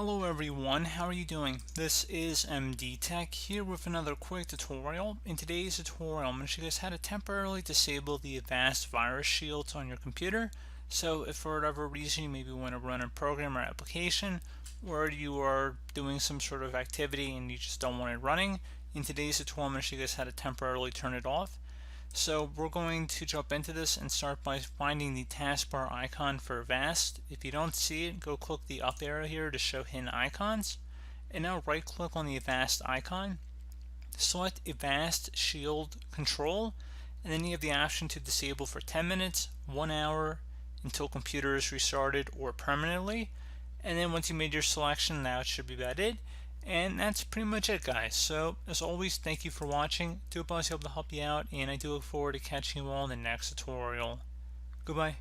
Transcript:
Hello everyone, how are you doing? This is MD Tech here with another quick tutorial. In today's tutorial, I'm going to show you guys how to temporarily disable the Avast virus shields on your computer. So if for whatever reason you maybe want to run a program or application, or you are doing some sort of activity and you just don't want it running, in today's tutorial I'm going to show you guys how to temporarily turn it off. So we're going to jump into this and start by finding the taskbar icon for Avast. If you don't see it, go click the up arrow here to show hidden icons. And now right click on the Avast icon. Select Avast Shield Control. And then you have the option to disable for 10 minutes, 1 hour, until computer is restarted, or permanently. And then once you made your selection, now it should be about it. And that's pretty much it, guys. So as always, thank you for watching. I do hope I was able to help you out, and I do look forward to catching you all in the next tutorial. Goodbye.